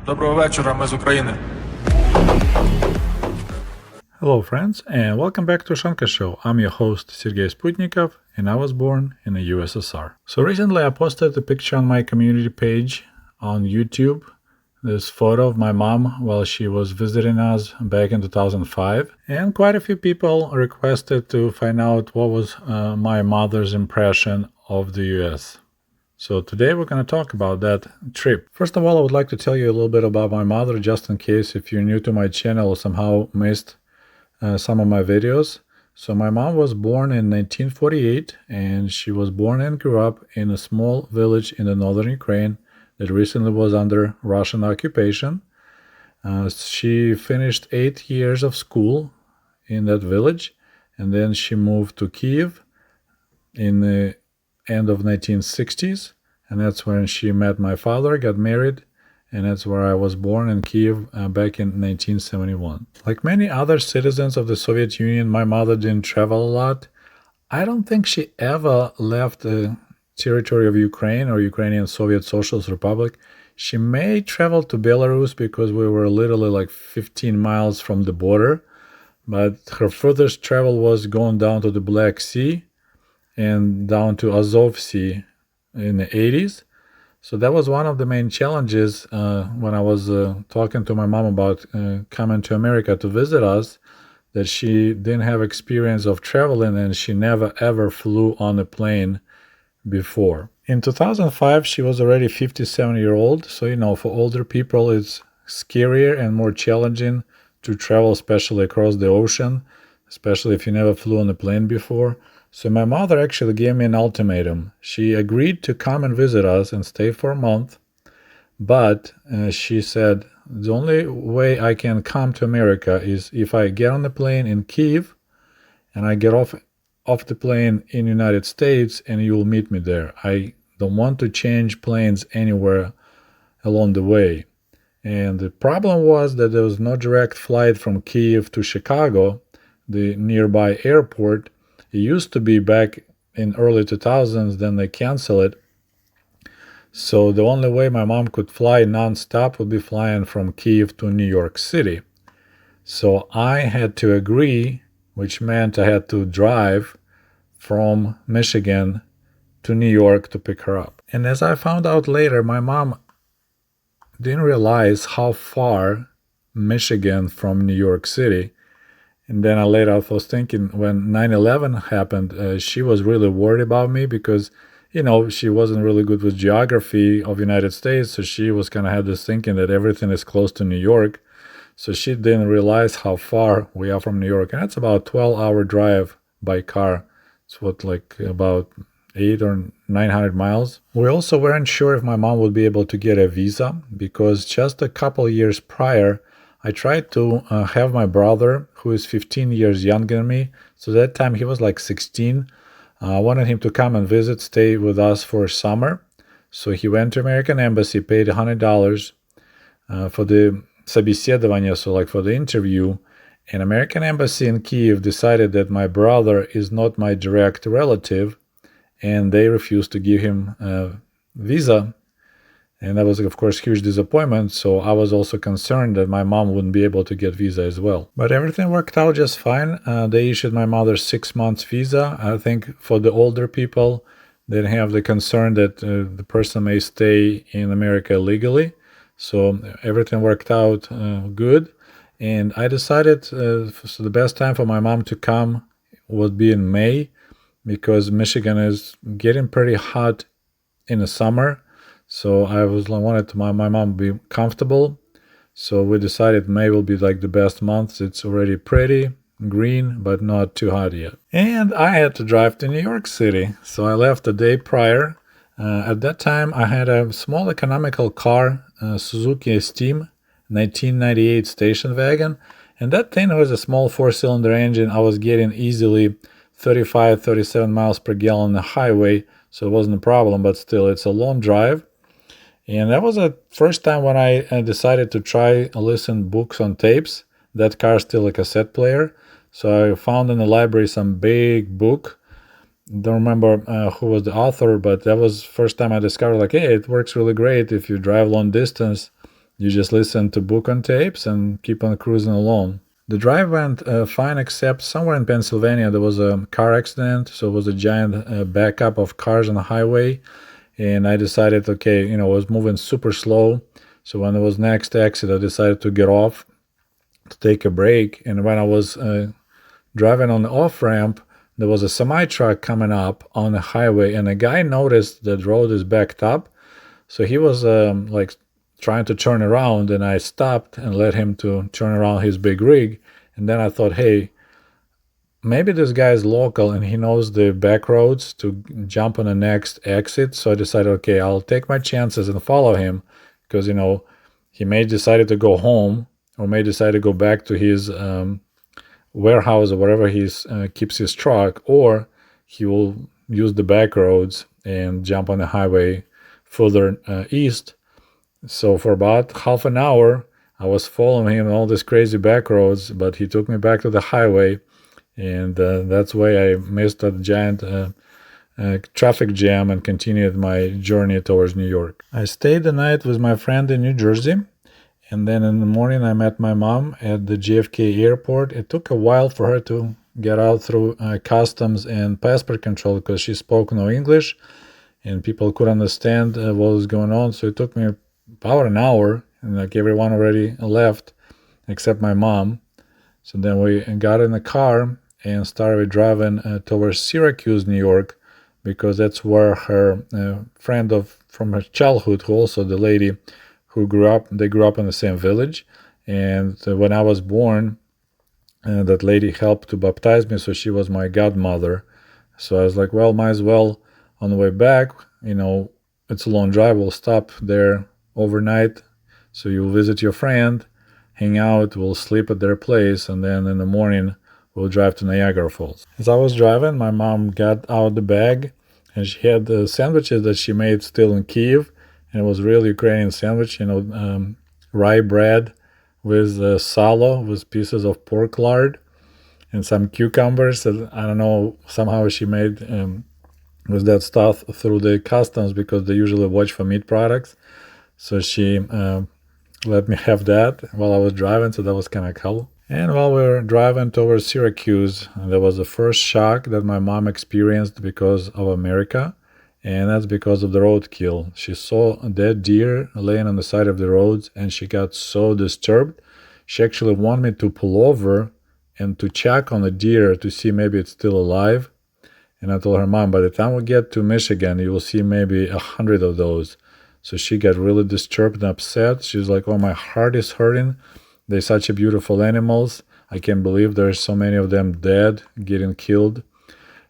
Доброго вечора, ми з України. Hello friends, and welcome back to Ushanka Show. I'm your host Sergey Sputnikov, and I was born in the USSR. So recently I posted a picture on my community page on YouTube, this photo of my mom while she was visiting us back in 2005, and quite a few people requested to find out what was my mother's impression of the US. So today we're going to talk about that trip. First of all, I would like to tell you a little bit about my mother, just in case if you're new to my channel or somehow missed some of my videos. So my mom was born in 1948, and she was born and grew up in a small village in the northern Ukraine that recently was under Russian occupation. She finished 8 years of school in that village, and then she moved to Kiev in the end of 1960s, and that's when she met my father, got married, and that's where I was born in Kiev back in 1971. Like many other citizens of the Soviet Union, my mother didn't travel a lot. I don't think she ever left the territory of Ukraine or Ukrainian Soviet Socialist Republic. She may travel to Belarus because we were literally like 15 miles from the border, but her furthest travel was going down to the Black Sea and down to Azov Sea in the 80s. So that was one of the main challenges when I was talking to my mom about coming to America to visit us, that she didn't have experience of traveling and she never ever flew on a plane before. In 2005, she was already 57-year-old. So, for older people, it's scarier and more challenging to travel, especially across the ocean, especially if you never flew on a plane before. So my mother actually gave me an ultimatum. She agreed to come and visit us and stay for a month, but she said, the only way I can come to America is if I get on the plane in Kiev and I get off the plane in the United States and you will meet me there. I don't want to change planes anywhere along the way. And the problem was that there was no direct flight from Kiev to Chicago, the nearby airport. It used to be back in early 2000s, then they canceled it. So the only way my mom could fly non-stop would be flying from Kiev to New York City. So I had to agree, which meant I had to drive from Michigan to New York to pick her up. And as I found out later, my mom didn't realize how far Michigan from New York City. And then I later was thinking when 9/11 happened, she was really worried about me because, she wasn't really good with geography of the United States. So she was kind of had this thinking that everything is close to New York. So she didn't realize how far we are from New York. And that's about a 12-hour drive by car. It's about 800 or 900 miles. We also weren't sure if my mom would be able to get a visa because just a couple years prior, I tried to have my brother, who is 15 years younger than me. So that time he was like 16. I wanted him to come and visit, stay with us for summer. So he went to American Embassy, paid $100 for the собеседование, so like for the interview. And American Embassy in Kiev decided that my brother is not my direct relative, and they refused to give him a visa. And that was, of course, huge disappointment. So I was also concerned that my mom wouldn't be able to get visa as well. But everything worked out just fine. They issued my mother 6 months visa. I think for the older people, they didn't have the concern that the person may stay in America illegally. So everything worked out good. And I decided so the best time for my mom to come would be in May because Michigan is getting pretty hot in the summer. So I wanted my mom to be comfortable. So we decided May will be like the best month. It's already pretty green, but not too hot yet. And I had to drive to New York City. So I left the day prior. At that time, I had a small economical car, Suzuki Esteem, 1998 station wagon. And that thing was a small 4-cylinder engine. I was getting easily 35, 37 miles per gallon on the highway. So it wasn't a problem, but still, it's a long drive. And that was the first time when I decided to try listen books on tapes. That car is still a cassette player. So I found in the library some big book. Don't remember who was the author, but that was the first time I discovered hey, it works really great if you drive long distance You just listen to book on tapes and keep on cruising along. The drive went fine, except somewhere in Pennsylvania there was a car accident, so it was a giant backup of cars on the highway, and I decided, okay, I was moving super slow, so when it was next exit, I decided to get off to take a break, and when I was driving on the off ramp, there was a semi truck coming up on the highway, and a guy noticed that the road is backed up, so he was like trying to turn around, and I stopped and let him to turn around his big rig. And then I thought, hey, maybe this guy is local and he knows the back roads to jump on the next exit. So I decided, okay, I'll take my chances and follow him because, he may decide to go home or may decide to go back to his warehouse or wherever he keeps his truck, or he will use the back roads and jump on the highway further east. So for about half an hour, I was following him on all these crazy back roads, but he took me back to the highway, and that's why I missed that giant traffic jam and continued my journey towards New York. I stayed the night with my friend in New Jersey, and then in the morning I met my mom at the JFK airport. It took a while for her to get out through customs and passport control because she spoke no English, and people couldn't understand what was going on. So it took me about an hour, and like everyone already left except my mom. So then we got in the car and started driving towards Syracuse, New York, because that's where her friend from her childhood, who also the lady who they grew up in the same village. And when I was born, that lady helped to baptize me, so she was my godmother. So I was like, well, might as well on the way back, it's a long drive, we'll stop there overnight. So you'll visit your friend, hang out, we'll sleep at their place, and then in the morning we'll drive to Niagara Falls. As I was driving, my mom got out the bag, and she had the sandwiches that she made still in Kiev, and it was real Ukrainian sandwich, rye bread with salo, with pieces of pork lard, and some cucumbers that I don't know, somehow she made with that stuff through the customs because they usually watch for meat products. So she let me have that while I was driving, so that was kind of cool. And while we were driving towards Syracuse, there was the first shock that my mom experienced because of America, and that's because of the roadkill. She saw a dead deer laying on the side of the roads, and she got so disturbed. She actually wanted me to pull over and to check on the deer to see maybe it's still alive. And I told her, Mom, by the time we get to Michigan, you will see maybe 100 of those. So she got really disturbed and upset. She's like, oh, my heart is hurting. They're such beautiful animals. I can't believe there's so many of them dead, getting killed.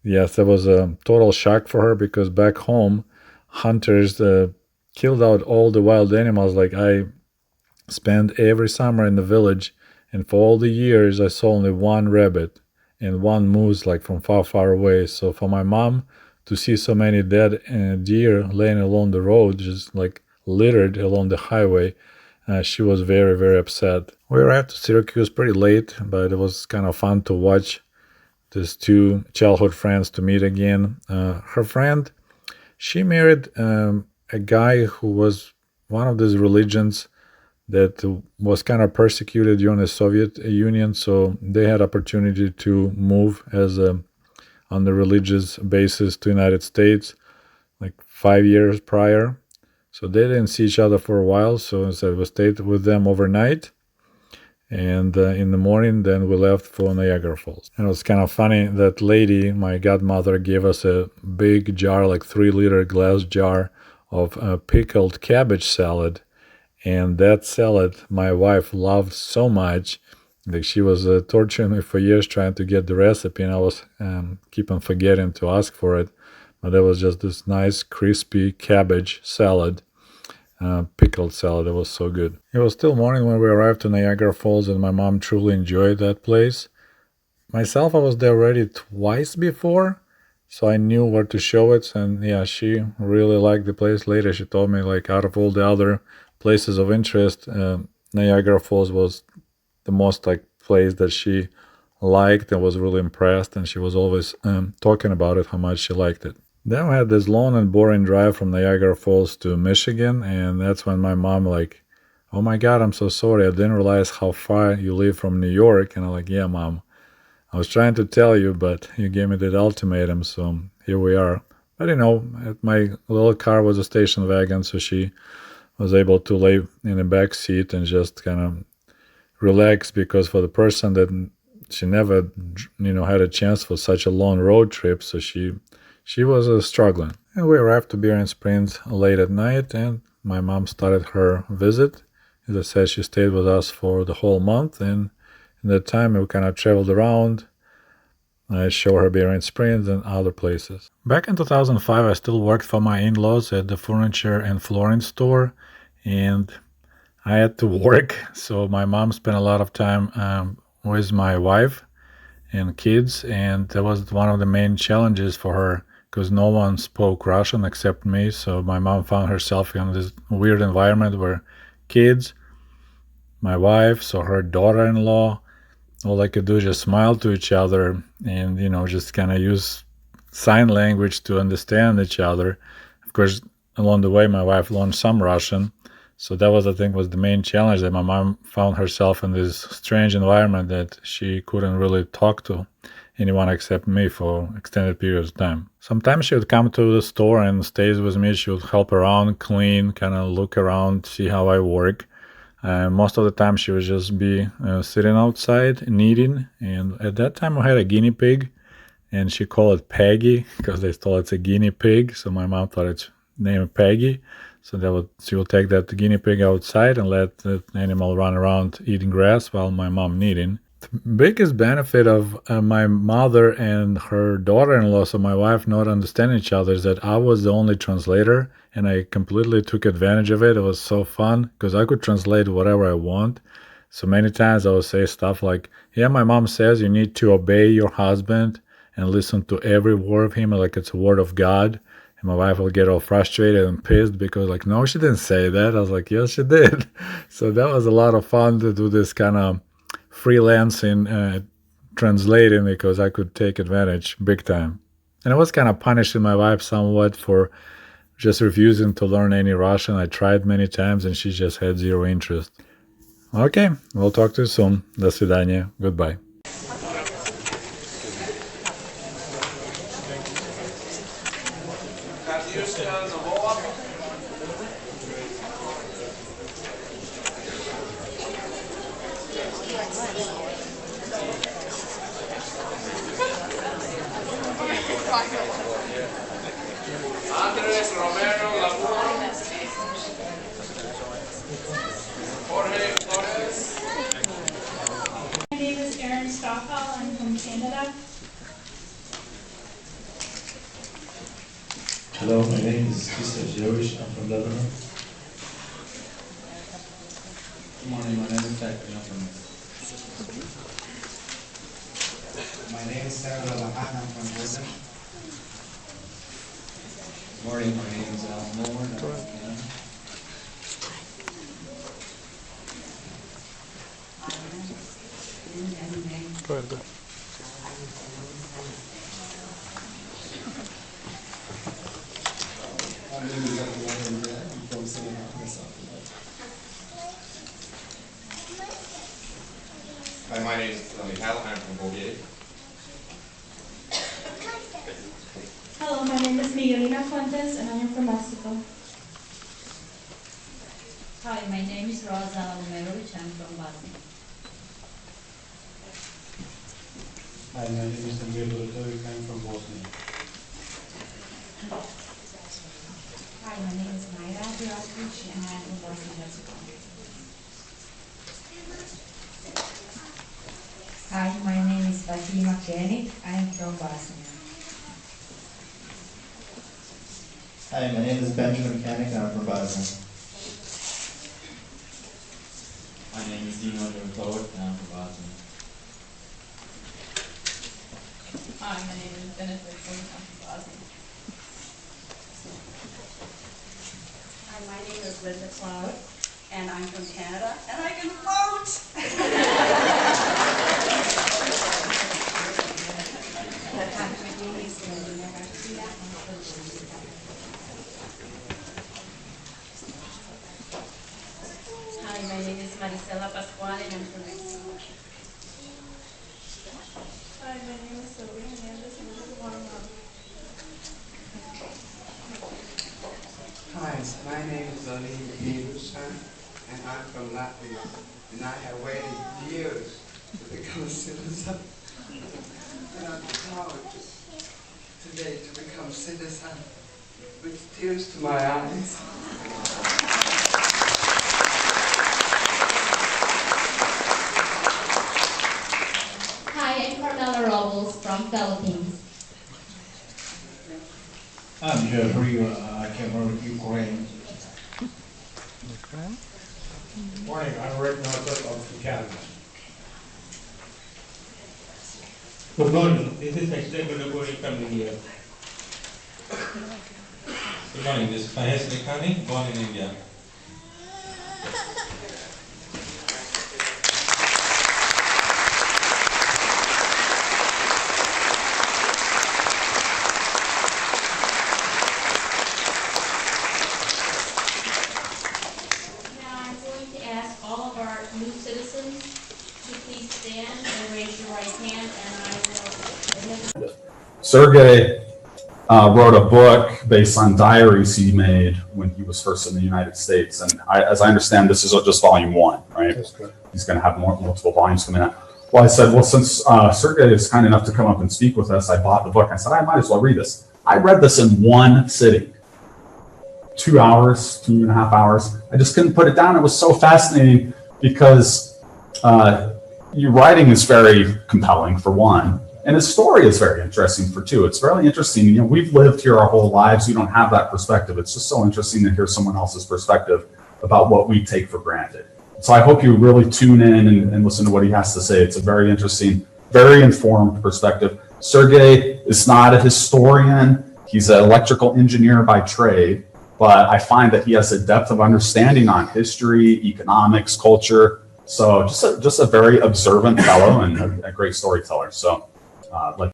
Yes, that was a total shock for her because back home, hunters killed out all the wild animals. Like I spent every summer in the village, and for all the years, I saw only one rabbit and one moose, like from far, far away. So for my mom to see so many dead deer laying along the road, just like littered along the highway, she was very, very upset. We arrived to Syracuse pretty late, but it was kind of fun to watch these two childhood friends to meet again. Her friend, she married a guy who was one of these religions that was kind of persecuted during the Soviet Union, so they had opportunity to move as on the religious basis to United States like 5 years prior. So they didn't see each other for a while, so instead we stayed with them overnight. And in the morning, then we left for Niagara Falls. And it was kind of funny, that lady, my godmother, gave us a big jar, like 3-liter glass jar of pickled cabbage salad. And that salad, my wife loved so much. Like she was torturing me for years trying to get the recipe, and I was keep on forgetting to ask for it. But that was just this nice, crispy cabbage salad. Pickled salad. It was so good. It was still morning when we arrived to Niagara Falls, and my mom truly enjoyed that place. Myself, I was there already twice before, so I knew where to show it. And yeah, she really liked the place. Later, she told me, like, out of all the other places of interest, Niagara Falls was the most like place that she liked and was really impressed. And she was always talking about it, how much she liked it. Then we had this long and boring drive from Niagara Falls to Michigan, and that's when my mom like, "Oh my God, I'm so sorry. I didn't realize how far you live from New York." And I'm like, "Yeah, Mom, I was trying to tell you, but you gave me that ultimatum, so here we are." But my little car was a station wagon, so she was able to lay in the back seat and just kind of relax, because for the person that she never, had a chance for such a long road trip, so she was struggling. And we arrived to Berrien Springs late at night, and my mom started her visit. As I said, she stayed with us for the whole month, and in that time we kind of traveled around. I showed her Berrien Springs and other places. Back in 2005, I still worked for my in-laws at the furniture and flooring store, and I had to work, so my mom spent a lot of time with my wife and kids, and that was one of the main challenges for her because no one spoke Russian except me. So my mom found herself in this weird environment where kids, my wife, so her daughter-in-law, all they could do is just smile to each other and just kind of use sign language to understand each other. Of course, along the way, my wife learned some Russian. So that was, I think, was the main challenge, that my mom found herself in this strange environment that she couldn't really talk to anyone except me for extended periods of time. Sometimes she would come to the store and stays with me. She would help around, clean, kind of look around, see how I work. Most of the time she would just be sitting outside knitting. And at that time I had a guinea pig, and she called it Peggy because they thought it's a guinea pig. So my mom thought it's named Peggy. So she will take that guinea pig outside and let the animal run around eating grass while my mom knitting. The biggest benefit of my mother and her daughter-in-law, so my wife, not understanding each other, is that I was the only translator, and I completely took advantage of it. It was so fun because I could translate whatever I want. So many times I would say stuff like, "Yeah, my mom says you need to obey your husband and listen to every word of him like it's a word of God." And my wife will get all frustrated and pissed because, like, "No, she didn't say that." I was like, "Yes, she did." So that was a lot of fun to do this kind of freelancing translating, because I could take advantage big time. And I was kind of punishing my wife somewhat for just refusing to learn any Russian. I tried many times and she just had zero interest. Okay, we'll talk to you soon. До свидания. Goodbye. My name is Erin Stoffel. I'm from Canada. Hello, my name is Mr. Jewish. I'm from Lebanon. Good morning, my name is Zachary. I'm from My name is Sarah Labahan. I'm from Jordan. Good morning, my name is Alan Moore. I'm from Canada. Go ahead. My name is Abdullah India. I'm from Senegal, South Africa. Hi, my name is Michael. I'm from Bulgaria. Hello, my name is Miguelina Fuentes, and I am from Mexico. Hi, my name is Rosa Umerovich. I'm from Bosnia. Hi, my name is Amir Lutovic. I'm from Bosnia. Hi, my name is Mayra Durakovic, and I'm from Bosnia and Herzegovina. Hi, my name is Fatima Kenik. I'm from Bosnia. Hi, my name is Benjamin Kanik and I'm from Bosnia. My name is Dino Nurtovic and I'm from Bosnia. Hi, my name is Benedict from Bosnia. Hi, my name is Linda Cloud, and I'm from Canada, and I can vote! Hi, my name is Marisela Pascual and I'm from Mexico. Hi, my name is Sylvia Hernandez and I'm from Guatemala. Hi, my name is Aline Peterson, and I'm from Latvia. And I have waited years to become a citizen. And I'm proud today to become a citizen with tears to my eyes. Hi, I'm Carmela Robles from Philippines. I'm Jeffrey, I came from Ukraine. Morning, I'm Rick Northup, I'm from Canada. Good morning, this is Executive Guri from India. Good morning, this is Mahesh Nikhani, born in India. Now I'm going to ask all of our new citizens to please stand and raise your right hand, and I will. Sergey wrote a book based on diaries he made when he was first in the United States. And as I understand, this is just volume 1, right? That's good. He's going to have multiple volumes coming out. Well, I said, well, since Sergey is kind enough to come up and speak with us, I bought the book. I said, I might as well read this. I read this in one sitting. 2 hours, 2.5 hours. I just couldn't put it down. It was so fascinating because your writing is very compelling, for one. And his story is very interesting for two. It's really interesting. You know, we've lived here our whole lives. We don't have that perspective. It's just so interesting to hear someone else's perspective about what we take for granted. So I hope you really tune in and listen to what he has to say. It's a very interesting, very informed perspective. Sergey is not a historian. He's an electrical engineer by trade, but I find that he has a depth of understanding on history, economics, culture. So just a very observant fellow and a great storyteller. So let's